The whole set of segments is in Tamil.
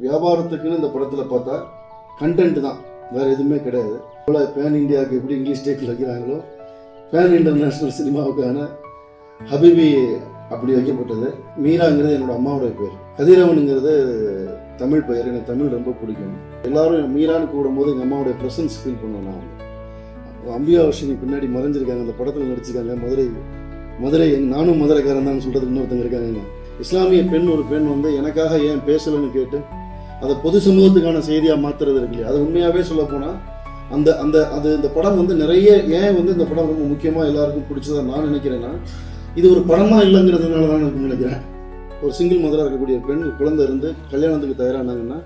வியாபாரத்துக்குன்னு இந்த படத்தில் பார்த்தா கண்டென்ட் தான், வேறு எதுவுமே கிடையாது. போல பேன் இந்தியாவுக்கு எப்படி இங்கிலீஷ் டைட்டில் வைக்கிறாங்களோ பேன் இன்டர்நேஷ்னல் சினிமாவுக்கான ஹபிபி அப்படி வைக்கப்பட்டது. மீராங்கிறது என்னோட அம்மாவுடைய பேர், கதிரவனுங்கிறது தமிழ் பெயர். எனக்கு தமிழ் ரொம்ப பிடிக்கும். எல்லாரும் மீரான்னு கூடும்போது எங்கள் அம்மாவுடைய ப்ரெசன்ஸ் ஃபீல் பண்ணுவேன். நான் அம்பியா வர்ஷினி பின்னாடி மறைஞ்சிருக்காங்க, அந்த படத்தில் நடிச்சிருக்காங்க. மதுரை நானும் மதுரைக்காரன் தான் சொல்கிறதுக்கு இன்னொருத்தங்க இருக்காங்க. இஸ்லாமிய பெண் ஒரு பெண் வந்து எனக்காக ஏன் பேசலைன்னு கேட்டு அதை பொது சமூகத்துக்கான செய்தியாக மாற்றுறது இருக்கு இல்லையா, அது உண்மையாகவே சொல்ல போனால் இந்த படம் வந்து நிறைய ஏன் வந்து இந்த படம் ரொம்ப முக்கியமாக எல்லாருக்கும் பிடிச்சதா நான் நினைக்கிறேன்னா, இது ஒரு படமாக இல்லைங்கிறதுனால தான் நான் நினைக்கிறேன். ஒரு சிங்கிள் மதராக இருக்கக்கூடிய பெண் குழந்தை இருந்து கல்யாணத்துக்கு தயாரானாங்கன்னா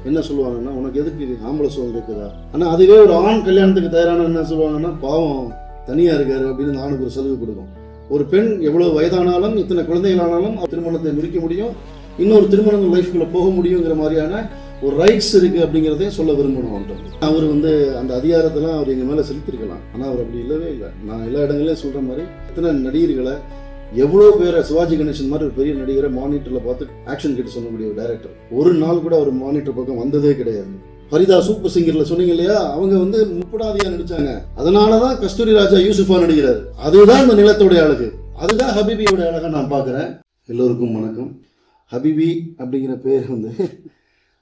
என்ன சொல்லுவாங்கன்னா, உனக்கு எதுக்கு ஆம்பளை சோகம் கேட்குதா? ஆனால் அதுவே ஒரு ஆண் கல்யாணத்துக்கு தயாரான என்ன சொல்லுவாங்கன்னா, பாவம் தனியாக இருக்காரு அப்படின்னு ஆணுக்கு ஒரு சலுகை கொடுக்கும். ஒரு பெண் எவ்வளோ வயதானாலும் இத்தனை குழந்தைகளானாலும் திருமணத்தை முடிக்க முடியும், இன்னொரு திருமணங்கள் லைஃப்குள்ளே போக முடியுங்கிற மாதிரியான ஒரு ரைட்ஸ் இருக்குது அப்படிங்கிறதே சொல்ல விரும்பணும் அவர்கிட்ட. அவர் வந்து அந்த அதிகாரத்தெல்லாம் அவர் எங்கள் மேலே செலுத்திருக்கலாம், ஆனால் அவர் அப்படி இல்லவே இல்லை. நான் எல்லா இடங்களையும் சொல்கிற மாதிரி எத்தனை நடிகர்களை எவ்வளோ பேரை, சிவாஜி கணேசன் மாதிரி ஒரு பெரிய நடிகரை மானிட்டரில் பார்த்து ஆக்ஷன் கிட்ட சொல்லக்கூடிய ஒரு டைரக்டர் ஒரு நாள் கூட அவர் மானிட்டர் பக்கம் வந்ததே கிடையாது. ஃபரிதா சூப்பர் சிங்கர்ல சொன்னீங்க இல்லையா, அவங்க வந்து முப்படாதியா நடிச்சாங்க. அதனாலதான் கஸ்தூரி ராஜா யூசுஃபா நடிக்கிறார். அதுதான் இந்த நிலத்தோடைய அழகு, அதுதான் ஹபிபியோட அழகா நான் பார்க்குறேன். எல்லோருக்கும் வணக்கம். ஹபிபி அப்படிங்கிற பேர் வந்து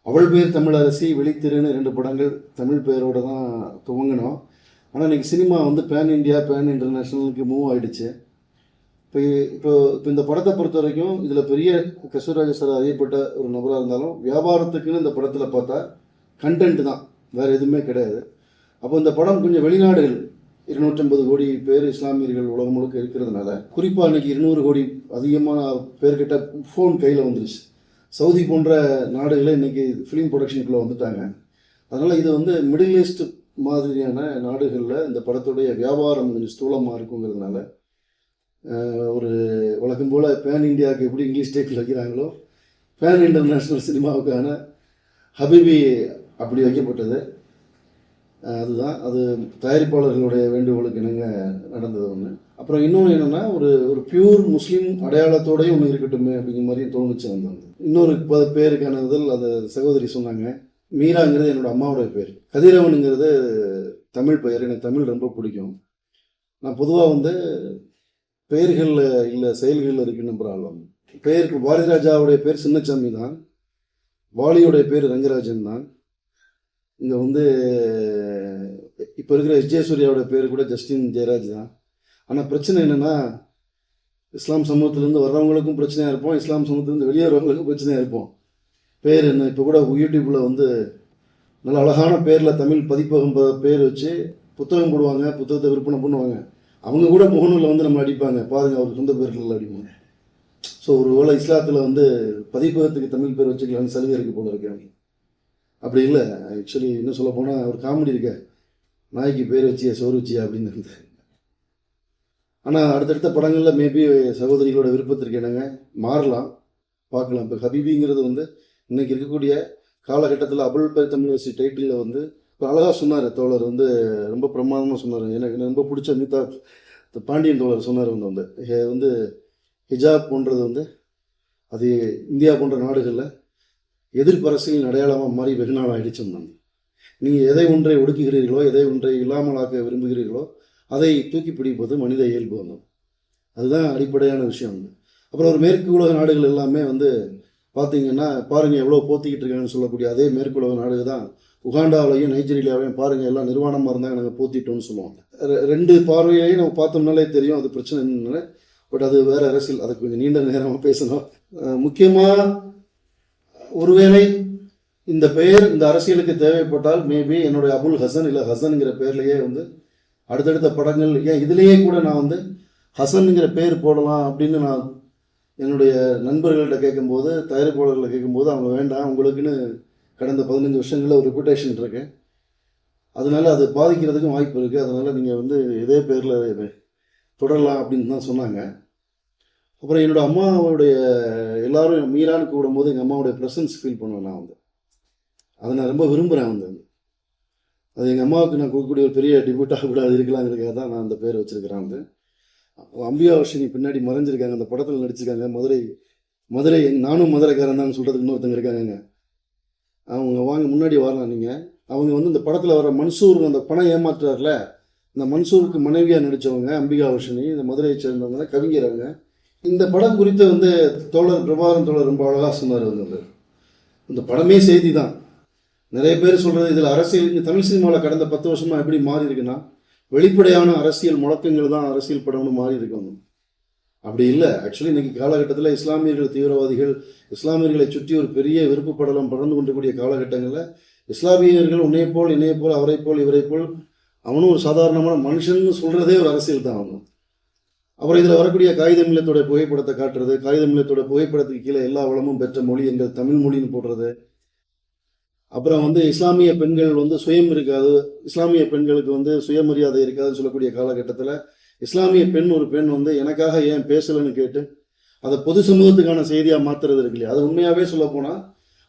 அவள் பேர் தமிழரசி, வெளித்திருன்னு 2 படங்கள் தமிழ் பேரோட தான் துவங்கினோம். ஆனால் இன்னைக்கு சினிமா வந்து பேன் இண்டியா பேன் இன்டர்நேஷ்னலுக்கு மூவ் ஆகிடுச்சு. இப்போ இந்த படத்தை பொறுத்த வரைக்கும் இதில் பெரிய கஸ்தூரி ராஜா சார் அறியப்பட்ட ஒரு நபராக இருந்தாலும் வியாபாரத்துக்குன்னு இந்த படத்தில் பார்த்தா கண்டென்ட் தான், வேறு எதுவுமே கிடையாது. அப்போ இந்த படம் கொஞ்சம் வெளிநாடுகள் 250 கோடி பேர் இஸ்லாமியர்கள் உலகம் முழுக்க இருக்கிறதுனால, குறிப்பாக இன்றைக்கி 200 கோடி அதிகமான பேர்கிட்ட ஃபோன் கையில் வந்துருச்சு. சவுதி போன்ற நாடுகளே இன்றைக்கி ஃபிலிம் ப்ரொடக்ஷனுக்குள்ளே வந்துட்டாங்க. அதனால் இது வந்து மிடில் ஈஸ்ட் மாதிரியான நாடுகளில் இந்த படத்துடைய வியாபாரம் கொஞ்சம் ஸ்தூலமாக இருக்குங்கிறதுனால ஒரு வழக்கம் போல் பேன் இந்தியாவுக்கு எப்படி இங்கிலீஷ் டைட்டில் வைக்கிறாங்களோ பேன் இன்டர்நேஷ்னல் சினிமாவுக்கான ஹபிபி அப்படி வைக்கப்பட்டது. அதுதான் அது தயாரிப்பாளர்களுடைய வேண்டுகோளுக்கு இணங்க நடந்தது ஒன்று. அப்புறம் இன்னொன்று என்னென்னா, ஒரு பியூர் முஸ்லீம் அடையாளத்தோடையும் ஒன்று இருக்கட்டுமே அப்படிங்கிற மாதிரியும் தோணுச்சு. வந்து இன்னொரு பேருக்கான முதல் அந்த சகோதரி சொன்னாங்க. மீராங்கிறது என்னோட அம்மாவுடைய பேர், கதிரவனுங்கிறது தமிழ் பெயர். எனக்கு தமிழ் ரொம்ப பிடிக்கும். நான் பொதுவாக வந்து பெயர்களில் இல்லை செயல்களில் இருக்குன்னு நம்புகிறாள். பெயருக்கு பாரதிராஜாவுடைய பேர் சின்னச்சாமி தான், வாலியோடைய பேர் ரங்கராஜன் தான். இங்கே வந்து இப்போ இருக்கிற எஸ்ஜே சூர்யாவோட பேர் கூட ஜஸ்டின் ஜெயராஜ் தான். ஆனால் பிரச்சனை என்னென்னா, இஸ்லாம் சமூகத்திலேருந்து வர்றவங்களுக்கும் பிரச்சனையாக இருப்போம், இஸ்லாம் சமூகத்திலேருந்து வெளியேறவங்களுக்கும் பிரச்சனையாக இருப்போம். பேர் என்ன, இப்போ கூட யூடியூப்பில் வந்து நல்ல அழகான பேரில் தமிழ் பதிப்பகம் பேர் வச்சு புத்தகம் போடுவாங்க, புத்தகத்தை விற்பனை பண்ணுவாங்க. அவங்க கூட முகநூலில் வந்து நம்ம அடிப்பாங்க, பாருங்கள் அவருக்கு சொந்த பேர்கள் அடிப்பாங்க. ஸோ ஒரு வேளை இஸ்லாத்தில் வந்து பதிப்பகத்துக்கு தமிழ் பேர் வச்சுக்கலான்னு சலுகை இருக்குது போல இருக்காங்க. அப்படி இல்லை. ஆக்சுவலி இன்னும் சொல்ல போனால் ஒரு காமெடி இருக்க, நாய்க்கு பேர் வச்சியா சோறு வச்சியா அப்படின்னு இருந்தது. ஆனால் அடுத்தடுத்த படங்களில் மேபி சகோதரிகளோட விருப்பத்திற்கு என்னங்க மாறலாம், பார்க்கலாம். இப்போ ஹபிபிங்கிறது வந்து இன்றைக்கி இருக்கக்கூடிய காலகட்டத்தில் அவள் பேர் தமிழரசி டைட்டிலில் வந்து இப்போ அழகாக சொன்னார் தோழர், வந்து ரொம்ப பிரமாதமாக சொன்னார். எனக்கு ரொம்ப பிடிச்ச மீதா பாண்டியன் தோழர் சொன்னார். வந்து ஹிஜாப் போன்றது வந்து அது இந்தியா போன்ற நாடுகளில் எதிர்ப்பு அரசியலின் அடையாளமாக மாறி வெகு நாள் ஆகிடுச்சுன்னு. நீங்கள் எதை ஒன்றை ஒடுக்குகிறீர்களோ, எதை ஒன்றை இல்லாமலாக்க விரும்புகிறீர்களோ அதை தூக்கி பிடிப்பது மனித இயல்பு வந்தோம். அதுதான் அடிப்படையான விஷயம். அப்புறம் ஒரு மேற்கு உலக நாடுகள் எல்லாமே வந்து பார்த்தீங்கன்னா பாருங்கள் எவ்வளோ போத்திக்கிட்டு இருக்காங்கன்னு சொல்லக்கூடிய அதே மேற்கு உலக நாடுகள் தான் உகாண்டாவிலையும் நைஜீரியாவையும் பாருங்கள் எல்லாம் நிர்வாணமாக இருந்தாங்க, நாங்கள் போத்திட்டோம்னு சொல்லுவாங்க. 2 பார்வையிலையும் நம்ம பார்த்தோம்னாலே தெரியும் அது பிரச்சனை என்னன்னு. பட் அது வேறு அரசியல், அதை கொஞ்சம் நீண்ட நேரமாக பேசணும். முக்கியமாக ஒருவேளை இந்த பெயர் இந்த அரசியலுக்கு தேவைப்பட்டால் மேபி என்னுடைய அபுல் ஹசன் இல்லை ஹசனுங்கிற பேர்லேயே வந்து அடுத்தடுத்த படங்கள், ஏன் இதுலேயே கூட நான் வந்து ஹசனுங்கிற பேர் போடலாம் அப்படின்னு நான் என்னுடைய நண்பர்கள்ட்ட கேட்கும்போது, தயாரிப்பாளர்களை கேட்கும்போது அவங்க வேண்டாம், உங்களுக்குன்னு கடந்த 15 வருஷங்களில் ஒரு ரெப்புடேஷன் இருக்கு, அதனால அது பாதிக்கிறதுக்கும் வாய்ப்பு இருக்குது, அதனால் நீங்கள் வந்து இதே பேரில் தொடரலாம் அப்படின்னு தான் சொன்னாங்க. அப்புறம் என்னோடய அம்மாவுடைய எல்லாரும் மீரான்னு கூடும்போது எங்கள் அம்மாவுடைய ப்ரெசன்ஸ் ஃபீல் பண்ணுவேன். நான் வந்து அதை நான் ரொம்ப விரும்புகிறேன். அது எங்கள் அம்மாவுக்கு நான் கொடுக்கக்கூடிய ஒரு பெரிய டிபியூட்டாக கூட அது இருக்கலாங்கிறதுக்காக தான் நான் அந்த பேர் வச்சுருக்கிறேன். அம்பியா வர்ஷினி பின்னாடி மறைஞ்சிருக்காங்க, அந்த படத்தில் நடிச்சிருக்காங்க. மதுரை நானும் மதுரைக்காரன் தான் சொல்கிறதுக்கு இன்னொருத்தங்க இருக்காங்க. அவங்க வாங்க முன்னாடி வரலாம் நீங்கள். அவங்க வந்து இந்த படத்தில் வர மன்சூர் அந்த பணம் ஏமாற்றுறாருல, இந்த மன்சூருக்கு மனைவியாக நடித்தவங்க அம்பிகா வர்ஷினி, இந்த மதுரையை சேர்ந்தவங்க கவிஞர் அவங்க. இந்த படம் குறித்து வந்து தோழர் பிரபாகரன் தோழர் ரொம்ப அழகாக சொன்னார். வந்து இந்த படமே செய்தி தான். நிறைய பேர் சொல்கிறது இதில் அரசியல், இந்த தமிழ் சினிமாவில் கடந்த 10 வருஷமாக எப்படி மாறி இருக்குன்னா, வெளிப்படையான அரசியல் முழக்கங்கள் தான் அரசியல் படம்னு மாறி இருக்கணும். அப்படி இல்லை. ஆக்சுவலி இன்றைக்கி காலகட்டத்தில் இஸ்லாமியர்கள் தீவிரவாதிகள், இஸ்லாமியர்களை சுற்றி ஒரு பெரிய வெறுப்பு படலம் பறந்து கொண்டிருக்கூடிய காலகட்டங்களில் இஸ்லாமியர்கள் உன்னைப்போல் என்னைப்போல் அவரைப்போல் இவரைப்போல் அவனும் ஒரு சாதாரணமான மனுஷன்னு சொல்கிறதே ஒரு அரசியல் தான் அவனும். அப்புறம் இதில் வரக்கூடிய காகித மில்லத்தோட புகைப்படத்தை காட்டுறது, காகித மில்லத்தோட புகைப்படத்துக்கு கீழே எல்லா வளமும் பெற்ற மொழி எங்கள் தமிழ் மொழின்னு போடுறது. அப்புறம் வந்து இஸ்லாமிய பெண்கள் வந்து சுயம் இருக்காது, இஸ்லாமிய பெண்களுக்கு வந்து சுயமரியாதை இருக்காதுன்னு சொல்லக்கூடிய காலகட்டத்தில் இஸ்லாமிய பெண் ஒரு பெண் வந்து எனக்காக ஏன் பேசலைன்னு கேட்டு அதை பொது சமூகத்துக்கான செய்தியாக மாற்றுறது இருக்கு இல்லையா, அது உண்மையாகவே சொல்ல போனால்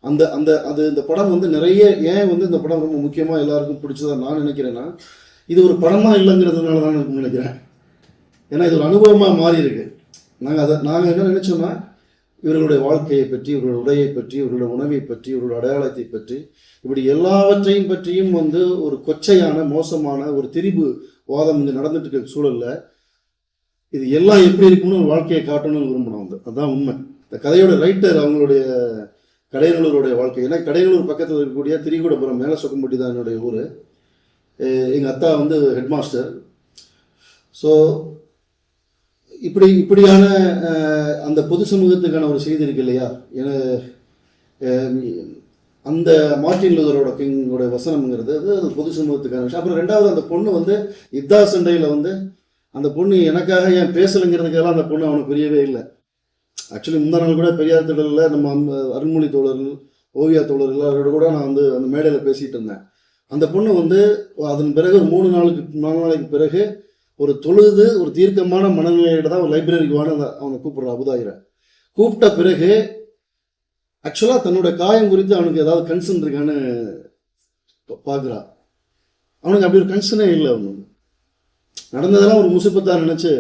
அந்த அந்த அது இந்த படம் வந்து நிறைய ஏன் வந்து இந்த படம் ரொம்ப முக்கியமாக எல்லாருக்கும் பிடிச்சதா நான் நினைக்கிறேன்னா, இது ஒரு படமாக இல்லைங்கிறதுனால தான் எனக்கு நினைக்கிறேன். ஏன்னா இது ஒரு அனுபவமாக மாறி இருக்கு. நாங்கள் என்ன நினைச்சோம்னா, இவர்களுடைய வாழ்க்கையை பற்றி, இவர்களுடைய உடையை பற்றி, இவர்களுடைய உணவை பற்றி, இவர்களுடைய அடையாளத்தை பற்றி, இப்படி எல்லாவற்றையும் பற்றியும் வந்து ஒரு கொச்சையான மோசமான ஒரு திரிபு வாதம் இங்கே நடந்துட்டு இருக்க சூழலில் இது எல்லாம் எப்படி இருக்குன்னு ஒரு வாழ்க்கையை காட்டணும்னு விரும்பினோம். அதுதான் உண்மை. இந்த கதையோட ரைட்டர் அவங்களுடைய கடையனூருடைய வாழ்க்கை. ஏன்னா கடையனூர் பக்கத்தில் இருக்கக்கூடிய திரிகூடபுரம் மேலே சொக்கம்பட்டி தான் என்னுடைய ஊர். எங்கள் அத்தா வந்து ஹெட் மாஸ்டர். ஸோ இப்படியான அந்த பொது சமூகத்துக்கான ஒரு செய்தி இருக்கு இல்லையா, அந்த மார்ட்டின் லூதரோட கிங்கோட வசனம்ங்கிறது அது பொது சமூகத்துக்கான விஷயம். அப்புறம் ரெண்டாவது அந்த பொண்ணு வந்து இத்தா சண்டையில் வந்து அந்த பொண்ணு எனக்காக ஏன் பேசலைங்கிறதுக்கெல்லாம் அந்த பொண்ணு அவனுக்கு புரியவே இல்லை. ஆக்சுவலி முந்தா நாள் கூட பெரியார் திடலில் நம்ம அருண்மொழி தோழர்கள், ஓவியா தோழர்கள் அவரோட கூட நான் வந்து அந்த மேடையில் பேசிகிட்டு இருந்தேன். அந்த பொண்ணு வந்து அதன் பிறகு ஒரு 4 நாளைக்கு பிறகு ஒரு தொழுது ஒரு தீர்க்கமான மனநிலையிட தான் ஒரு லைப்ரரிக்கு வாங்க அவனை கூப்பிட்றான். அபுதாயிரை கூப்பிட்ட பிறகு ஆக்சுவலாக தன்னோட காயம் குறித்து அவனுக்கு ஏதாவது கன்சர்ன் இருக்கான்னு பார்க்குறான். அவனுக்கு அப்படி ஒரு கன்சர்னே இல்லை. அவனுக்கு நடந்ததெல்லாம் ஒரு முசிப்பத்தான் நினச்சி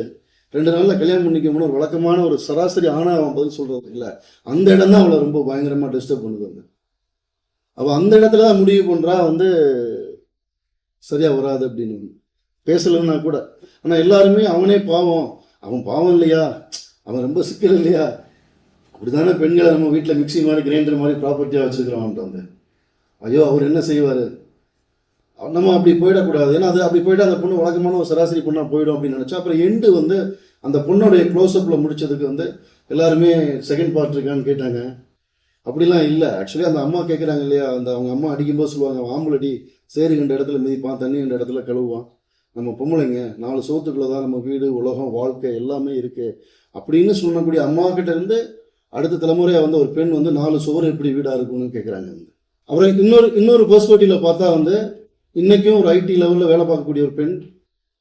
2 நாளில் கல்யாணம் பண்ணிக்கணும்னு ஒரு வழக்கமான ஒரு சராசரி ஆனால் அவன் பதில் சொல்கிறது இல்லை. அந்த இடம் தான் அவளை ரொம்ப பயங்கரமாக டிஸ்டர்ப் பண்ணுது. வந்து அவள் அந்த இடத்துல தான் முடிவு பண்ணுறா வந்து சரியாக வராது அப்படின்னு பேசலைன்னா கூட. ஆனால் எல்லாருமே அவனே பாவம், அவன் பாவம் இல்லையா, அவன் ரொம்ப சிக்கல் இல்லையா, அப்படிதானே பெண்களை நம்ம வீட்டில் மிக்சி மாதிரி கிரைண்டர் மாதிரி ப்ராப்பர்ட்டியாக வச்சுருக்கிறோம். அவன்கிட்ட வந்து ஐயோ அவர் என்ன செய்வார், நம்ம அப்படி போயிடக்கூடாது. ஏன்னா அது அப்படி போயிட்டு அந்த பொண்ணு வழக்கமான ஒரு சராசரி பொண்ணாக போயிடும் அப்படின்னு நினச்சா. அப்புறம் எண்டு வந்து அந்த பொண்ணுடைய க்ளோஸ்அப்பில் முடித்ததுக்கு வந்து எல்லாருமே செகண்ட் பார்ட் இருக்கான்னு கேட்டாங்க. அப்படிலாம் இல்லை. ஆக்சுவலி அந்த அம்மா கேட்குறாங்க இல்லையா, அந்த அவங்க அம்மா அடிக்கும்போது சொல்லுவாங்க, ஆம்பளடி சேரு 2 இடத்துல மிதிப்பான், தண்ணி 2 இடத்துல கழுவுவான், நம்ம பொம்பளைங்க 4 சோத்துக்குள்ளே தான் நம்ம வீடு உலகம் வாழ்க்கை எல்லாமே இருக்குது அப்படின்னு சொல்லக்கூடிய அம்மா கிட்ட இருந்து அடுத்த தலைமுறையாக வந்து ஒரு பெண் வந்து 4 சுவர் எப்படி வீடாக இருக்குன்னு கேட்குறாங்க. அப்புறம் இன்னொரு பெர்ஸ்பெக்டிவ்ல பார்த்தா வந்து இன்றைக்கும் ஒரு ஐடி லெவலில் வேலை பார்க்கக்கூடிய ஒரு பெண்,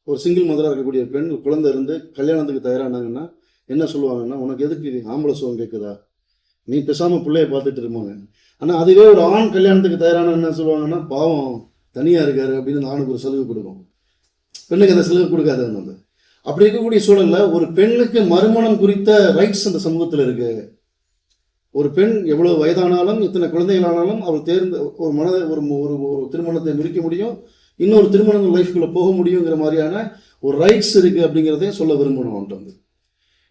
ஒரு சிங்கிள் மதராக இருக்கக்கூடிய ஒரு பெண் குழந்தை இருந்து கல்யாணத்துக்கு தயாரானாங்கன்னா என்ன சொல்லுவாங்கன்னா, உனக்கு எதுக்கு ஆம்பளை சுகம் கேட்குதா, நீ பேசாமல் பிள்ளைய பார்த்துட்டு இருப்பாங்க. ஆனால் அதுவே ஒரு ஆண் கல்யாணத்துக்கு தயாரான என்ன சொல்லுவாங்கன்னா, பாவம் தனியாக இருக்காரு அப்படின்னு ஆணுக்கு ஒரு சலுகை கொடுக்கும், பெண்ணுக்கு அந்த சலுகை கொடுக்காது. அந்த அப்படி இருக்கக்கூடிய சூழலில் ஒரு பெண்ணுக்கு மறுமணம் குறித்த ரைட்ஸ் அந்த சமூகத்தில் இருக்கு. ஒரு பெண் எவ்வளவு வயதானாலும் எத்தனை குழந்தைகளானாலும் அவள் தேர்ந்த ஒரு மனதை ஒரு ஒரு திருமணத்தை முடிக்க முடியும், இன்னொரு திருமணங்கள் லைஃப்குள்ளே போக முடியுங்கிற மாதிரியான ஒரு ரைட்ஸ் இருக்குது அப்படிங்கிறதையும் சொல்ல விரும்பணும். அவன்ட்டு வந்து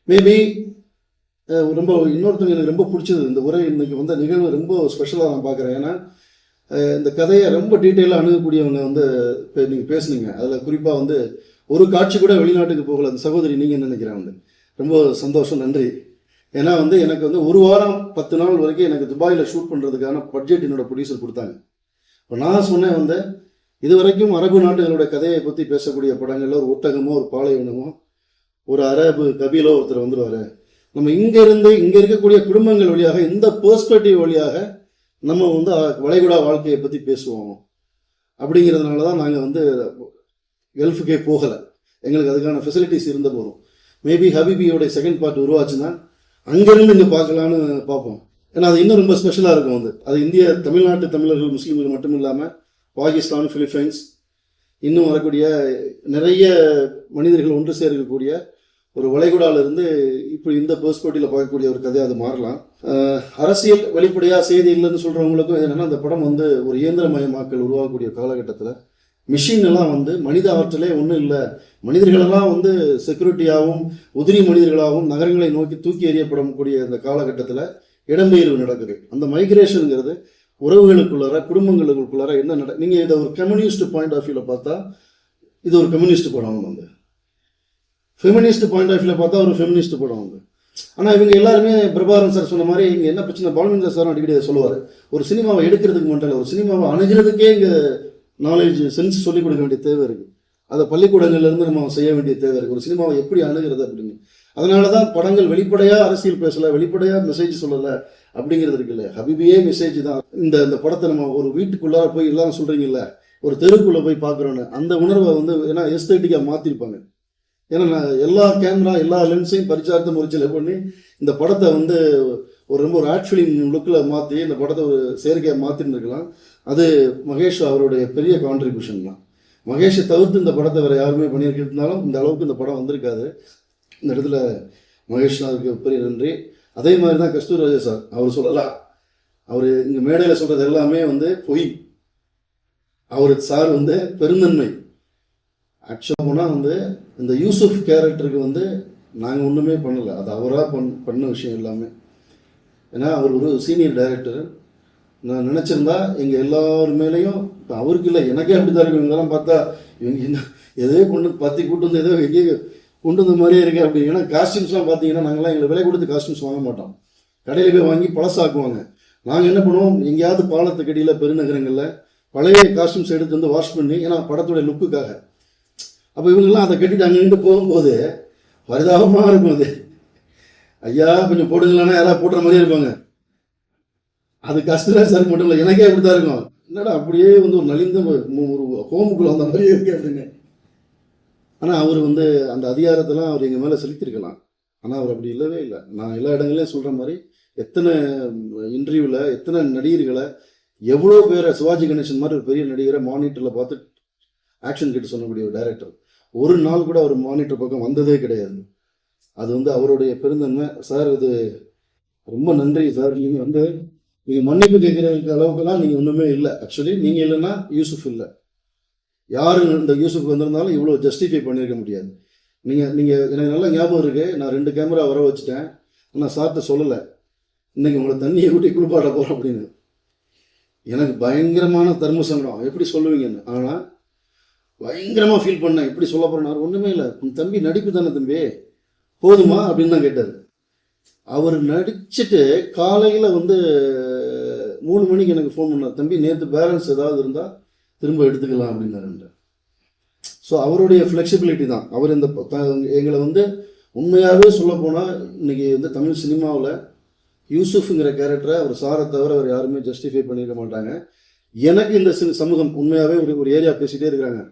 மேபி ரொம்ப இன்னொருத்தவங்க எனக்கு ரொம்ப பிடிச்சது இந்த உரை இன்னைக்கு வந்த நிகழ்வு ரொம்ப ஸ்பெஷலாக நான் பார்க்குறேன். ஏன்னா இந்த கதையை ரொம்ப டீட்டெயிலாக அணுகக்கூடியவங்க வந்து நீங்கள் பேசுனீங்க. அதில் குறிப்பாக வந்து ஒரு காட்சி கூட வெளிநாட்டுக்கு போகல அந்த சகோதரி, நீங்கள் நினைக்கிறேன் வந்து ரொம்ப சந்தோஷம், நன்றி. ஏன்னா வந்து எனக்கு வந்து 1 வாரம் 10 நாள் வரைக்கும் எனக்கு துபாயில் ஷூட் பண்ணுறதுக்கான பட்ஜெட் என்னோட ப்ரொடியூசர் கொடுத்தாங்க. இப்போ நான் சொன்னேன் வந்து இது வரைக்கும் அரபு நாடுகளோட கதையை பற்றி பேசக்கூடிய படங்களில் ஒரு ஒட்டகமோ ஒரு பாலைவனமோ ஒரு அரபு கபீலோ ஒருத்தர் வந்துடுவார். நம்ம இங்கே இருக்கக்கூடிய குடும்பங்கள் வழியாக இந்த பெர்ஸ்பெக்டிவ் வழியாக நம்ம வந்து வளைகுடா வாழ்க்கையை பற்றி பேசுவோம். அப்படிங்கிறதுனால தான் நாங்கள் வந்து கல்ஃபுக்கே போகலை. எங்களுக்கு அதுக்கான ஃபெசிலிட்டிஸ் இருந்த போதும். மேபி ஹபிபியோட செகண்ட் பார்ட் உருவாச்சுன்னா அங்கேருந்து இங்கே பார்க்கலான்னு பார்ப்போம். ஏன்னா அது இன்னும் ரொம்ப ஸ்பெஷலாக இருக்கும். வந்து அது இந்திய தமிழ்நாட்டு தமிழர்கள் முஸ்லீம்கள் மட்டும் இல்லாமல் பாகிஸ்தான், பிலிப்பைன்ஸ் இன்னும் வரக்கூடிய நிறைய மனிதர்கள் ஒன்று சேர்க்கக்கூடிய ஒரு வளைகுடால இருந்து இப்போ இந்த பெர்ஸ்பெக்டிவ்ல பார்க்கக்கூடிய ஒரு கதையாக அது மாறலாம். அரசியல் வெளிப்படையாக செய்தி இல்லைன்னு சொல்கிறவங்களுக்கும் என்னென்னா, அந்த படம் வந்து ஒரு இயந்திரமயமாக்கல் உருவாகக்கூடிய காலகட்டத்தில் மிஷின் எல்லாம் வந்து மனித ஆற்றலே ஒன்றும் இல்லை, மனிதர்களெல்லாம் வந்து செக்யூரிட்டியாகவும் உதிரி மனிதர்களாகவும் நகரங்களை நோக்கி தூக்கி எறியப்படக்கூடிய அந்த காலகட்டத்தில் இடம்பெயர்வு நடக்குது. அந்த மைக்ரேஷனுங்கிறது உறவுகளுக்குள்ளார குடும்பங்களுக்குள்ளார என்ன நீங்கள் இதை ஒரு கம்யூனிஸ்ட் பாயிண்ட் ஆஃப் வியூவில் பார்த்தா இது ஒரு கம்யூனிஸ்ட் படம் வந்து, ஃபெமினிஸ்ட் பாயிண்ட் ஆஃப் வியூவில் பார்த்தா ஒரு ஃபெமினிஸ்ட் படம் வந்து. ஆனால் இவங்க எல்லாருமே பிரபாகரன் சார் சொன்ன மாதிரி இங்கே என்ன பிரச்சனை, பாலுமேந்திர சாரும் அடிக்கடி சொல்லுவார், ஒரு சினிமாவை எடுக்கிறதுக்கு மட்டும் இல்லை, ஒரு சினிமாவை அணுகிறதுக்கே இங்கே நாலேஜ் சென்ஸ் சொல்லிக் கொடுக்க வேண்டிய தேவை இருக்குது. அதை பள்ளிக்கூடங்கள்லேருந்து நம்ம செய்ய வேண்டிய தேவை இருக்குது, ஒரு சினிமாவை எப்படி அணுகிறது அப்படின்னு. அதனால தான் படங்கள் வெளிப்படையாக அரசியல் பேசலை, வெளிப்படையாக மெசேஜ் சொல்லலை அப்படிங்கிறது இருக்குல்ல. ஹபிபியே மெசேஜ் தான். இந்த படத்தை நம்ம ஒரு வீட்டுக்குள்ளார போய் எல்லாம் சொல்கிறீங்கல்ல, ஒரு தெருக்குள்ளே போய் பார்க்குறோன்னு அந்த உணர்வை வந்து ஏன்னா எஸ்தேட்டிக்காக மாற்றிருப்பாங்க. ஏன்னா நான் எல்லா கேமரா எல்லா லென்ஸையும் பரிச்சார்த்த முறைச்சல் பண்ணி இந்த படத்தை வந்து ரொம்ப ஒரு ஆர்ட் ஃபிலிம் லுக்கில் மாற்றி இந்த படத்தை ஒரு செயற்கையாக மாற்றிருந்துருக்கலாம். அது மகேஷ் அவருடைய பெரிய கான்ட்ரிபியூஷன் தான். மகேஷை தவிர்த்து இந்த படத்தை வேறு யாருமே பண்ணியிருக்கிறதுனாலும் இந்த அளவுக்கு இந்த படம் வந்திருக்காது. இந்த இடத்துல மகேஷ் சாருக்கு பெரிய நன்றி. அதே மாதிரி தான் கஸ்தூரிராஜா சார், அவர் சொல்லலாம், அவர் இங்கே மேடையில் சொல்கிறது எல்லாமே வந்து பொய். அவர் சார் வந்து பெருந்தன்மை. ஆக்சுவலாக போனால் வந்து இந்த யூசுஃப் கேரக்டருக்கு வந்து நாங்கள் ஒன்றுமே பண்ணலை, அது அவராக பண்ண விஷயம் எல்லாமே. ஏன்னா அவர் ஒரு சீனியர் டைரக்டர். நான் நினச்சிருந்தா எங்கள் எல்லார் மேலேயும் இப்போ அவருக்கு இல்லை எனக்கே அப்படி தான் இருக்கும். இவங்கெல்லாம் பார்த்தா இவங்க என்ன எதோ கொண்டு பற்றி கூட்டு வந்து ஏதோ எங்கேயோ கொண்டு வந்த மாதிரியே இருக்குது அப்படி. ஏன்னா காஸ்டியூம்ஸ்லாம் பார்த்தீங்கன்னா நாங்கள்லாம் எங்களை விலை கொடுத்து காஸ்டியூம்ஸ் வாங்க மாட்டோம், கடையில் போய் வாங்கி பழசாக்குவாங்க. நாங்கள் என்ன பண்ணுவோம், எங்கேயாவது பாலத்துக்கு அடியில் பெருநகரங்களில் பழைய காஸ்டியூம்ஸ் எடுத்து வந்து வாஷ் பண்ணி, ஏன்னா படத்துடைய லுக்குக்காக. அப்போ இவங்கெல்லாம் அதை கட்டிட்டு அங்கேருந்து போகும்போது பரிதாபமாக இருக்கும். அது ஐயா கொஞ்சம் போடுங்களான்னா யாராவது போடுற மாதிரியே இருப்பாங்க. அது கஸ்தூரிராஜ் சாருக்கு மட்டும் இல்லை, எனக்கே அப்படி தான் இருக்கும். என்னடா அப்படியே வந்து ஒரு நலிந்த ஒரு ஹோமுக்குள்ள அந்த மாதிரியே இருக்கு அப்படின்னு. ஆனால் அவர் வந்து அந்த அதிகாரத்தெல்லாம் அவர் எங்கள் மேலே செலுத்திருக்கலாம். ஆனால் அவர் அப்படி இல்லவே இல்லை. நான் எல்லா இடங்களையும் சொல்கிற மாதிரி எத்தனை இன்டர்வியூவில் எத்தனை நடிகர்களை எவ்வளோ பேரை, சிவாஜி கணேசன் மாதிரி ஒரு பெரிய நடிகரை மானிட்டரில் பார்த்து ஆக்ஷன் கிட்ட சொல்லக்கூடிய ஒரு டைரக்டர் ஒரு நாள் கூட அவர் மானிட்டர் பக்கம் வந்ததே கிடையாது. அது வந்து அவருடைய பெருந்தன்மை. சார் இது ரொம்ப நன்றி சார். நீங்கள் வந்து நீங்கள் மன்னிப்பு கேட்குற அளவுக்குலாம் நீங்கள் ஒன்றுமே இல்லை. ஆக்சுவலி நீங்கள் இல்லைன்னா யூசுஃப் இல்லை. யார் இந்த யூசுஃப் வந்திருந்தாலும் இவ்வளோ ஜஸ்டிஃபை பண்ணியிருக்க முடியாது. நீங்கள் எனக்கு நல்லா ஞாபகம் இருக்குது, நான் 2 கேமரா வர வச்சுட்டேன். ஆனால் சார்கிட்ட சொல்லலை இன்றைக்கி உங்களை தண்ணியை ஊட்டி குளிப்பாட்ட போகிறோம் அப்படின்னு. எனக்கு பயங்கரமான தர்ம சங்கடம், எப்படி சொல்லுவீங்கன்னு. ஆனால் பயங்கரமாக ஃபீல் பண்ணேன், எப்படி சொல்ல போகிறேன். ஒன்றுமே இல்லை, உன் தம்பி நடிப்பு தானே தம்பி, போதுமா அப்படின்னு தான் கேட்டார். அவர் நடிச்சுட்டு காலையில் வந்து 3 மணிக்கு எனக்கு ஃபோன் பண்ணார், தம்பி நேற்று பேலன்ஸ் ஏதாவது இருந்தால் திரும்ப எடுத்துக்கலாம் அப்படின்னாரு. ஸோ அவருடைய ஃப்ளெக்சிபிலிட்டி தான். அவர் இந்த எங்களை வந்து உண்மையாகவே சொல்ல போனால் இன்றைக்கி வந்து தமிழ் சினிமாவில் யூசுஃப்ங்கிற கேரக்டரை அவர் சாரை தவிர அவர் யாருமே ஜஸ்டிஃபை பண்ணியிருக்க மாட்டாங்க. எனக்கு இந்த சமூகம் உண்மையாகவே ஒரு ஏரியா பேசிகிட்டே இருக்கிறாங்க.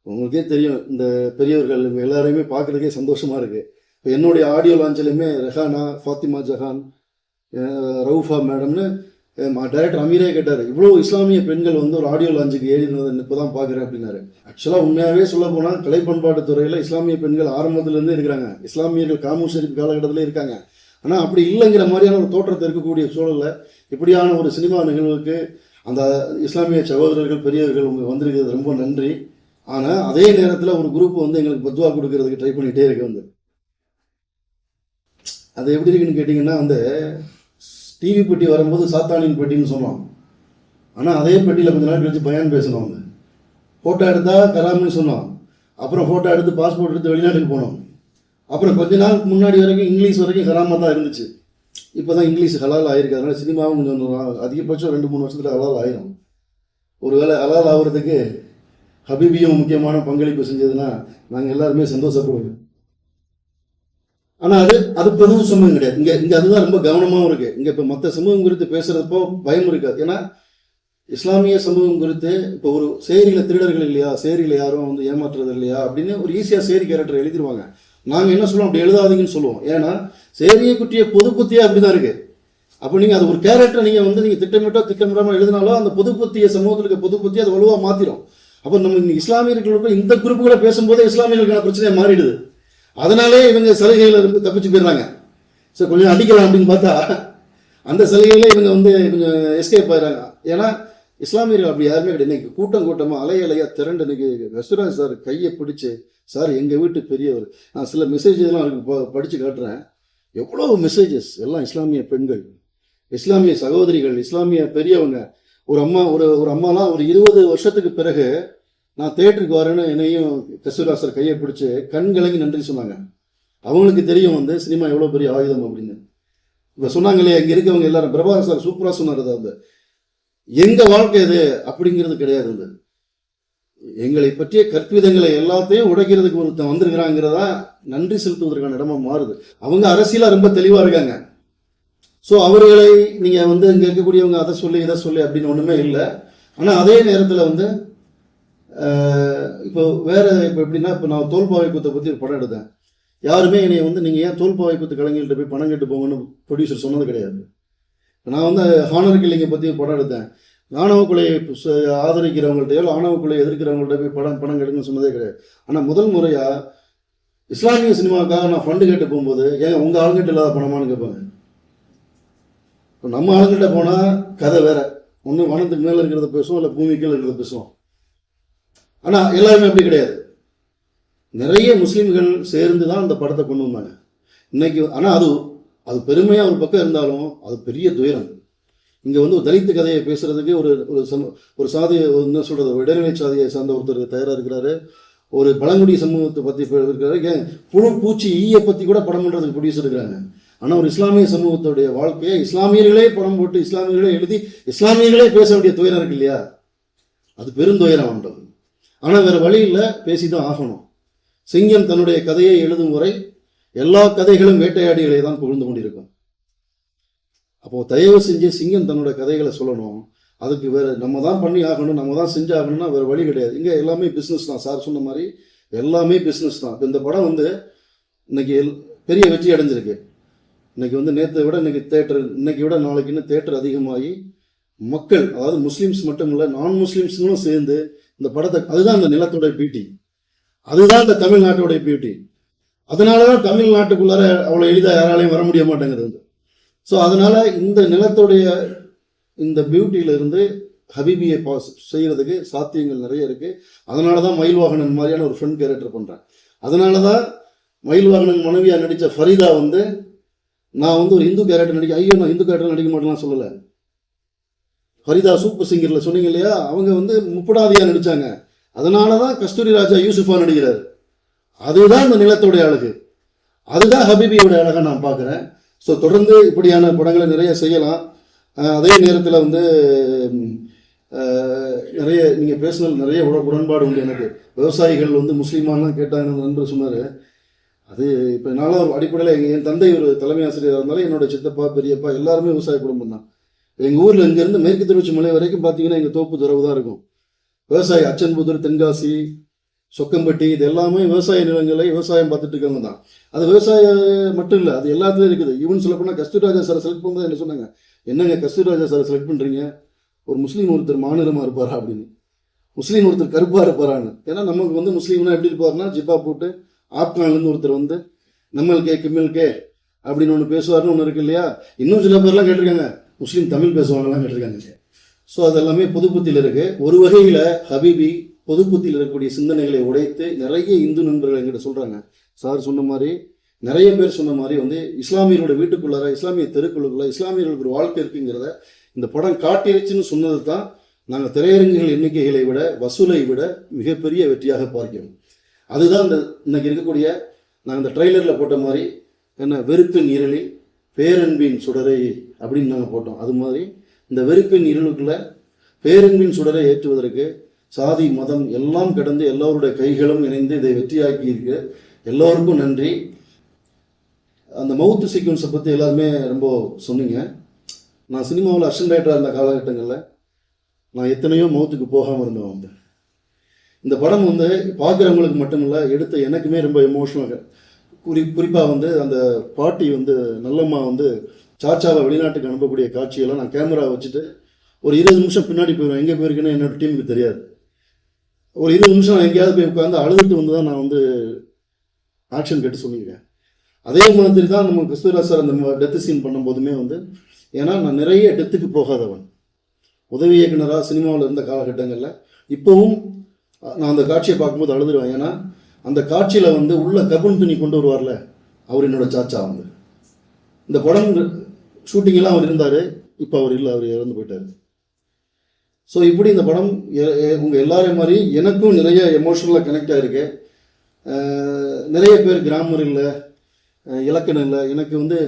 உங்களுக்கே தெரியும், இந்த பெரியவர்கள் இவங்க எல்லாரையுமே பார்க்குறதுக்கே சந்தோஷமாக இருக்குது. இப்போ என்னுடைய ஆடியோ லான்ச்சிலையுமே ரெஹானா, ஃபாத்திமா ஜஹான், ரவுஃபா மேடம்னு டைரக்டர் அமீரே கேட்டார், இவ்வளோ இஸ்லாமிய பெண்கள் வந்து ஒரு ஆடியோ லான்ச்சுக்கு ஏறினதை இப்போ தான் பார்க்குறேன் அப்படின்னாரு. ஆக்சுவலாக உண்மையாகவே சொல்ல போனால் கலை பண்பாட்டு துறையில் இஸ்லாமிய பெண்கள் ஆரம்பத்துலேருந்தே இருக்கிறாங்க. இஸ்லாமியர்கள் காமூர் ஷரீப் காலகட்டத்தில் இருக்காங்க. ஆனால் அப்படி இல்லைங்கிற மாதிரியான ஒரு தோற்றத்தை இருக்கக்கூடிய சூழலில் இப்படியான ஒரு சினிமா நிகழ்வுக்கு அந்த இஸ்லாமிய சகோதரர்கள் பெரியவர்கள் உங்களுக்கு வந்திருக்கிறது ரொம்ப நன்றி. ஆனால் அதே நேரத்தில் ஒரு குரூப் வந்து எங்களுக்கு பத்வா கொடுக்கறதுக்கு ட்ரை பண்ணிகிட்டே இருக்கு. வந்து அது எப்படி இருக்குன்னு கேட்டிங்கன்னா, வந்து டிவி பெட்டி வரும்போது சாத்தானின் பெட்டின்னு சொன்னோம். ஆனால் அதே பெட்டியில் கொஞ்ச நாள் கழிச்சு பயான் பேசணும். வந்து ஃபோட்டோ எடுத்தால் கராம்னு சொன்னோம். அப்புறம் ஃபோட்டோ எடுத்து பாஸ்போர்ட் எடுத்து வெளிநாட்டுக்கு போனோம். அப்புறம் கொஞ்ச நாள் முன்னாடி வரைக்கும் இங்கிலீஷ் வரைக்கும் ஹராமாக தான் இருந்துச்சு. இப்போ தான் இங்கிலீஷ் ஹலால் ஆகிருக்கு. அதனால் சினிமாவும் கொஞ்சம் அதிகபட்சம் 2-3 வருஷத்தில் ஹலால் ஆயிரும். ஒருவேளை ஹலால் ஆகிறதுக்கு ஹபீபியும் முக்கியமான பங்களிப்பு செஞ்சதுன்னா நாங்கள் எல்லாருமே சந்தோஷப்படுவோம். ஆனால் அது பொது சமூகம் கிடையாது. இங்கே அதுதான் ரொம்ப கவனமாகவும் இருக்குது. இங்கே இப்போ மற்ற சமூகம் குறித்து பேசுகிறப்போ பயம் இருக்காது. ஏன்னா இஸ்லாமிய சமூகம் குறித்து இப்போ ஒரு சேரியில் திருடர்கள் இல்லையா, சேரியில் யாரும் வந்து ஏமாற்றுறது இல்லையா அப்படின்னு ஒரு ஈஸியாக சேரி கேரக்டர் எழுதிடுவாங்க. நாங்கள் என்ன சொல்லுவோம், அப்படி எழுதாதீங்கன்னு சொல்லுவோம். ஏன்னா சேரியை குட்டிய பொது புத்தியாக அப்படி தான் இருக்குது. அப்போ நீங்கள் அது ஒரு கேரக்டரை நீங்கள் வந்து நீங்கள் திட்டமிடாமல் எழுதினாலும் அந்த பொது புத்திய சமூகத்தில் இருக்க பொது புத்தியை அது வலுவாக மாற்றிடும். அப்போ நம்ம இஸ்லாமியர்களுக்கும் இந்த குரூப்புகளை பேசும்போதே இஸ்லாமியர்களுக்கான பிரச்சனையை மாறிடுது. அதனாலே இவங்க சலுகையில இருந்து தப்பிச்சு போயிடுறாங்க. ஸோ கொஞ்சம் அடிக்கலாம் அப்படின்னு பார்த்தா அந்த சலுகையில இவங்க வந்து கொஞ்சம் எஸ்கேப் ஆயிடுறாங்க. ஏன்னா இஸ்லாமியர்கள் அப்படி யாருமே கிடையாது. இன்னைக்கு கூட்டம் கூட்டமாக அலையா திரண்டு இன்னைக்கு ரசூலுல்லாஹி சார் கையை பிடிச்சு, சார் எங்கள் வீட்டு பெரியவர், நான் சில மெசேஜெல்லாம் அவருக்கு படித்து காட்டுறேன். எவ்வளோ மெசேஜஸ் எல்லாம் இஸ்லாமிய பெண்கள், இஸ்லாமிய சகோதரிகள், இஸ்லாமிய பெரியவங்க. ஒரு அம்மாலாம் ஒரு 20 வருஷத்துக்கு பிறகு நான் தேட்டருக்கு வரேன்னு என்னையும் ரசூலுல்லாஹி சார் கையை பிடிச்சு கண் கலங்கி நன்றி சொன்னாங்க. அவங்களுக்கு தெரியும் வந்து சினிமா எவ்வளோ பெரிய ஆயுதம் அப்படின்னு. இப்போ சொன்னாங்களே இங்கே இருக்கவங்க எல்லாரும், பிரபாகர் சார் சூப்பராக சொன்னார். அதாவது எங்க வாழ்க்கை இது அப்படிங்கிறது கிடையாது. எங்களை பற்றிய கற்பிதங்களை எல்லாத்தையும் உடைக்கிறதுக்கு ஒருத்தன் வந்திருக்கிறாங்கிறதா நன்றி செலுத்துவதற்கான இடமா மாறுது. அவங்க அரசியலா ரொம்ப தெளிவா இருக்காங்க. ஸோ அவர்களை நீங்க வந்து இங்க இருக்கக்கூடியவங்க அதை சொல்லி இதை சொல்லி அப்படின்னு ஒண்ணுமே இல்லை. ஆனா அதே நேரத்தில் வந்து இப்போ வேற இப்போ எப்படின்னா, இப்போ நான் தோல்பாவை கூத்தை பத்தி ஒரு படம் எடுத்தேன். யாருமே என்னை வந்து நீங்க ஏன் தோல்பாவை கூத்து கலைஞர்கள்ட்ட போய் பணம் கேட்டு போங்கன்னு ப்ரொடியூசர் சொன்னது கிடையாது. நான் வந்து ஹானர் கில்லிங்கை பற்றி படம் எடுத்தேன். ஆணவ கொலையை ஆதரிக்கிறவங்கள்ட்டையோ ஆணவ கொலையை எதிர்க்கிறவங்கள்ட்ட போய் பணம் கெடுங்கன்னு சொன்னதே கிடையாது. ஆனால் முதல் முறையாக இஸ்லாமிய சினிமாவுக்காக நான் ஃபண்டு கேட்டு போகும்போது, ஏங்க உங்கள் ஆளுங்கிட்ட இல்லாத பணமானு கேட்பாங்க. இப்போ நம்ம ஆளுங்கிட்ட போனால் கதை வேற, ஒன்று வானத்துக்கு மேலே இருக்கிறத பேசுவோம், இல்லை பூமிக்கு இருக்கிறத பேசுவோம். ஆனால் எல்லாருமே அப்படி கிடையாது. நிறைய முஸ்லீம்கள் சேர்ந்து தான் அந்த படத்தை கொண்டு வந்தாங்க இன்னைக்கு. ஆனால் அது பெருமையாக ஒரு பக்கம் இருந்தாலும் அது பெரிய துயரம். இங்கே வந்து ஒரு தலித்து கதையை பேசுறதுக்கு ஒரு சாதியை என்ன சொல்றது, ஒரு இடைநிலை சாதியை சார்ந்த ஒருத்தர் தயாராக இருக்கிறாரு. ஒரு பழங்குடி சமூகத்தை பற்றி இருக்கிறாரு. ஏன் புழு பூச்சி ஈயை பற்றி கூட படம் பண்ணுறதுக்கு ப்ரொடியூசர் இருக்கிறாங்க. ஆனால் ஒரு இஸ்லாமிய சமூகத்துடைய வாழ்க்கையை இஸ்லாமியர்களே படம் போட்டு இஸ்லாமியர்களே எழுதி இஸ்லாமியர்களே பேச வேண்டிய துயரம் இருக்கு இல்லையா, அது பெருந்துயரம் ஆண்டது. ஆனால் வேற வழி இல்லை, பேசிதான் ஆகணும். சிங்கம் தன்னுடைய கதையை எழுதும் வரை எல்லா கதைகளும் வேட்டையாடிகளை தான் புகழ்ந்து கொண்டிருக்கும். அப்போ தயவு செஞ்சு சிங்கம் தன்னோட கதைகளை சொல்லணும். அதுக்கு வேற நம்ம தான் பண்ணி ஆகணும், நம்ம தான் செஞ்சு ஆகணும்னா வேற வழி கிடையாது. இங்கே எல்லாமே பிஸ்னஸ் தான். சார் சொன்ன மாதிரி எல்லாமே பிஸ்னஸ் தான். இப்போ இந்த படம் வந்து இன்னைக்கு பெரிய வெற்றி அடைஞ்சிருக்கு. இன்னைக்கு வந்து நேற்றை விட இன்னைக்கு தேட்டர், இன்னைக்கு விட நாளைக்கு இன்னும் தேட்டர் அதிகமாகி மக்கள், அதாவது முஸ்லீம்ஸ் மட்டும் இல்லை நான் முஸ்லீம்ஸ்களும் சேர்ந்து இந்த படத்தை, அதுதான் இந்த நிலத்தோட பியூட்டி, அதுதான் இந்த தமிழ்நாட்டோட பியூட்டி. அதனாலதான் தமிழ்நாட்டுக்குள்ளார அவ்வளோ எளிதாக யாராலையும் வர முடிய மாட்டேங்குது. ஸோ அதனால இந்த நிலத்துடைய இந்த பியூட்டியிலிருந்து ஹபீபியை செய்யறதுக்கு சாத்தியங்கள் நிறைய இருக்கு. அதனால தான் மயில்வாகனன் மாதிரியான ஒரு ஃப்ரெண்ட் கேரக்டர் பண்றேன். அதனால தான் மயில்வாகனன் மனைவியா நடித்த ஃபரீதா வந்து நான் வந்து ஒரு இந்து கேரக்டர் நான் இந்து கேரக்டர் நடிக்க மாட்டேலாம் சொல்லலை. ஃபரீதா சூப்பர் சிங்கர்ல சொன்னீங்க இல்லையா, அவங்க வந்து முப்படாதியா நடிச்சாங்க. அதனால தான் கஸ்தூரி ராஜா யூசுஃபா நடிக்கிறார். அதுதான் இந்த நிலத்தோடைய அழகு, அதுதான் ஹபீபியோட அழகை நான் பார்க்குறேன். ஸோ தொடர்ந்து இப்படியான படங்களை நிறைய செய்யலாம். அதே நேரத்தில் வந்து நிறைய நீங்கள் பேசினது நிறைய உடன்பாடு உண்டு எனக்கு. விவசாயிகள் வந்து முஸ்லீமானலாம் கேட்டாங்க நண்பர் சொன்னார். அது இப்போ நானும் அடிப்படையில் என் தந்தை ஒரு தலைமை ஆசிரியராக இருந்தாலும் என்னோட சித்தப்பா பெரியப்பா எல்லாருமே விவசாய குடும்பம் தான். எங்கள் ஊரில் இங்கேருந்து மேற்கு தொடர்ச்சி மலை வரைக்கும் பார்த்தீங்கன்னா எங்கள் தோப்பு துறவு தான் இருக்கும். விவசாயி அச்சன்புதூர், தென்காசி, சொக்கம்பட்டி, இது எல்லாமே விவசாய நிலங்களை விவசாயம் பார்த்துட்டு இருக்கவங்க தான். அது விவசாயம் மட்டும் இல்லை, அது எல்லாத்துலேயும் இருக்குது. ஈவன் சொல்ல போனால் கஸ்தூரிராஜா சாரை செலக்ட் பண்ணும்போது என்ன சொன்னாங்க, என்னங்க கஸ்தூரிராஜா சாரை செலக்ட் பண்ணுறீங்க, ஒரு முஸ்லீம் ஒருத்தர் மாநிலமாக இருப்பாரா அப்படின்னு, முஸ்லீம் ஒருத்தர் கருப்பாக இருப்பாரான்னு. ஏன்னா நமக்கு வந்து முஸ்லீம்னா எப்படி இருப்பாருன்னா ஜிப்பா போட்டு ஆப்கான்லேருந்து ஒருத்தர் வந்து நம்மளுக்கே கிமில்கே அப்படின்னு ஒன்று பேசுவார்னு ஒன்று இருக்கு இல்லையா. இன்னும் சில பேர்லாம் கேட்டிருக்காங்க முஸ்லீம் தமிழ் பேசுவாங்கலாம் கேட்டிருக்காங்க. ஸோ அதெல்லாமே பொதுப்புத்தியில் இருக்கு. ஒரு வகையில் ஹபீபி பொதுப்புத்தியில் இருக்கக்கூடிய சிந்தனைகளை உடைத்து நிறைய இந்து நண்பர்கள் எங்கிட்ட சொல்கிறாங்க. சார் சொன்ன மாதிரி நிறைய பேர் சொன்ன மாதிரி வந்து இஸ்லாமியரோட வீட்டுக்குள்ளார, இஸ்லாமிய தெருக்குள்ளுக்குள்ள இஸ்லாமியர்களுக்கு ஒரு வாழ்க்கை இருக்குங்கிறத இந்த படம் காட்டிருச்சுன்னு சொன்னது தான் நாங்கள் திரையரங்குகள் எண்ணிக்கைகளை விட வசூலை விட மிகப்பெரிய வெற்றியாக பார்க்கிறோம். அதுதான் இந்த இன்னைக்கு இருக்கக்கூடிய நாங்கள் இந்த ட்ரெய்லரில் போட்ட மாதிரி என்ன வெறுப்பின் இருளில் பேரன்பின் சுடரை அப்படின்னு நாங்கள் போட்டோம். அது மாதிரி இந்த வெறுப்பின் இருளுக்குள்ள பேரன்பின் சுடரை ஏற்றுவதற்கு சாதி மதம் எல்லாம் கடந்து எல்லோருடைய கைகளும் இணைந்து இதை வெற்றியாக்கி இருக்கு. எல்லோருக்கும் நன்றி. அந்த மவுத்து சீக்வன்ஸை பற்றி எல்லாருமே ரொம்ப சொன்னீங்க. நான் சினிமாவில் அசிஸ்டன்ட் டைரக்டராக இருந்த காலகட்டங்களில் நான் எத்தனையோ மவுத்துக்கு போகாமல் இருந்தேன். வந்து இந்த படம் வந்து பார்க்குறவங்களுக்கு மட்டும் இல்லை, எடுத்த எனக்குமே ரொம்ப எமோஷனலாக, குறிப்பாக வந்து அந்த பாட்டி வந்து நல்லம்மா வந்து சாச்சாவை வெளிநாட்டுக்கு அனுப்பக்கூடிய காட்சியெல்லாம் நான் கேமரா வச்சுட்டு ஒரு 20 நிமிஷம் பின்னாடி போயிடுவேன். எங்கே போயிருக்கேன்னு என்னோட டீமுக்கு தெரியாது. ஒரு 20 நிமிஷம் நான் எங்கேயாவது போய் உட்காந்து அழுதுட்டு வந்து தான் நான் வந்து ஆக்ஷன் கேட்டு சொன்னீங்க. அதே மாதிரி தான் நம்ம கிறிஸ்துவராஜ் சார் அந்த டெத்து சீன் பண்ணும்போதுமே வந்து, ஏன்னா நான் நிறைய டெத்துக்கு போகாதவன், உதவி இயக்குனராக சினிமாவில் இருந்த காலகட்டங்களில் இப்போவும் நான் அந்த காட்சியை பார்க்கும்போது அழுதுருவேன். ஏன்னா அந்த காட்சியில் வந்து உள்ள கபுன் துணி கொண்டு வருவார்ல, அவர் என்னோட சாச்சா வந்து. இந்த படம் ஷூட்டிங்கெல்லாம் அவர் இருந்தார், இப்போ அவர் இல்லை, அவர் இறந்து போயிட்டார். ஸோ இப்படி இந்த படம் உங்கள் எல்லாரையும் மாதிரி எனக்கும் நிறைய எமோஷனலாக கனெக்ட் ஆகிருக்கு. நிறைய பேர் கிராமர் இல்லை, இலக்கணம் இல்லை. எனக்கு வந்து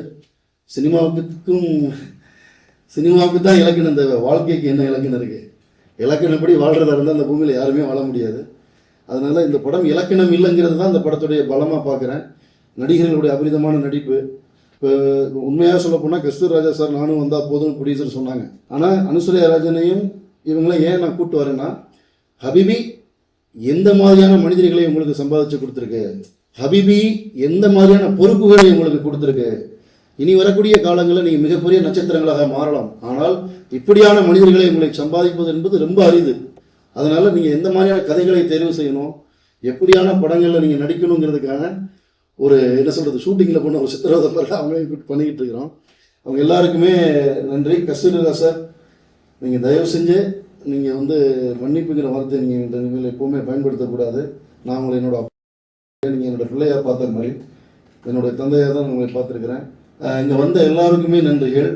சினிமாவுக்கு தான் இலக்கணம் தேவை, வாழ்க்கைக்கு என்ன இலக்கணம் இருக்குது? இலக்கணப்படி வாழ்கிறதா இருந்தால் அந்த பூமியில் யாருமே வாழ முடியாது. அதனால் இந்த படம் இலக்கணம் இல்லைங்கிறது தான் இந்த படத்துடைய பலமாக பார்க்குறேன். நடிகர்களுடைய அபரிதமான நடிப்பு. இப்போ உண்மையாக சொல்ல போனால் கஸ்தூர்ராஜா சார் நானும் வந்தால் போதும் ப்ரொடியூசர் சொன்னாங்க. ஆனால் அனுசூயா ராஜனையும் இவங்களாம் ஏன் நான் கூப்பிட்டு வரேன்னா, ஹபிபி எந்த மாதிரியான மனிதர்களை உங்களுக்கு சம்பாதிச்சு கொடுத்துருக்கு, ஹபிபி எந்த மாதிரியான பொறுப்புகளை உங்களுக்கு கொடுத்துருக்கு. இனி வரக்கூடிய காலங்களில் நீங்கள் மிகப்பெரிய நட்சத்திரங்களாக மாறலாம். ஆனால் இப்படியான மனிதர்களை உங்களை சம்பாதிப்பது என்பது ரொம்ப அரிது. அதனால் நீங்கள் எந்த மாதிரியான கதைகளை தேர்வு செய்யணும், எப்படியான படங்களில் நீங்கள் நடிக்கணுங்கிறதுக்கான ஒரு என்ன சொல்கிறது, ஷூட்டிங்கில் போன ஒரு சித்திரவதை மாதிரி அவங்களையும் பண்ணிக்கிட்டு இருக்கிறோம். அவங்க எல்லாருக்குமே நன்றி. கஸ்தூரிராஜ் சார், நீங்கள் தயவு செஞ்சு நீங்கள் வந்து மன்னிப்புங்கிற வார்த்தை நீங்கள் இந்த நிலையில் எப்போவுமே பயன்படுத்தக்கூடாது. நான் உங்களை நீங்கள் என்னோடய பிள்ளையாக பார்த்த மாதிரி என்னுடைய தந்தையாக தான் உங்களை பார்த்துருக்குறேன். இங்கே வந்த எல்லாருக்குமே நன்றிகள்.